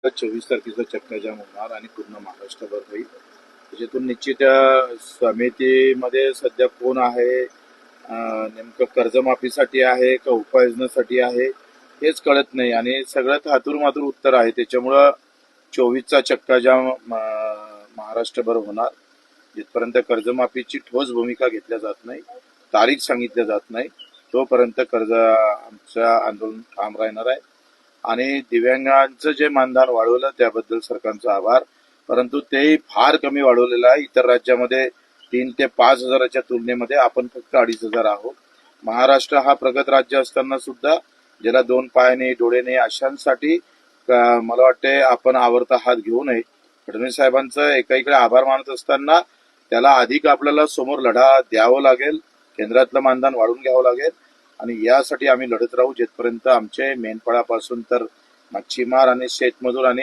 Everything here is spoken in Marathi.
24 तारखेचा चक्काजाम होणार आणि पूर्ण महाराष्ट्रभर होईल. त्याच्यातून निश्चित समितीमध्ये सध्या कोण आहे, नेमकं कर्जमाफीसाठी आहे का उपाययोजनेसाठी आहे हेच कळत नाही आणि सगळ्यात हातूर उत्तर आहे. त्याच्यामुळं 24चा चक्काजाम महाराष्ट्रभर होणार. जिथपर्यंत कर्जमाफीची ठोस भूमिका घेतल्या जात नाही, तारीख सांगितल्या जात नाही, तोपर्यंत आमचं आंदोलन ठाम राहणार आहे. आणि दिव्यांगांचं जे मानधन वाढवलं त्याबद्दल सरकारचा आभार, परंतु ते फार कमी वाढवलेलं आहे. इतर राज्यामध्ये 3 ते 5 हजाराच्या तुलनेमध्ये आपण फक्त 2,500 आहोत. महाराष्ट्र हा प्रगत राज्य असताना सुद्धा ज्याला 2 पाय नाही, डोळे नाही अशांसाठी मला वाटते आपण आवरता हात घेऊ नये. फडणवीस साहेबांचं एकाकडे आभार मानत असताना त्याला अधिक आपल्याला समोर लढा द्यावं लागेल, केंद्रातलं मानधन वाढवून घ्यावं लागेल आणि यासाठी आम्ही लढत राहू जिथपर्यंत आमचे मेंढपाळापासून तर मच्छीमार आणि शेतमजूर आणि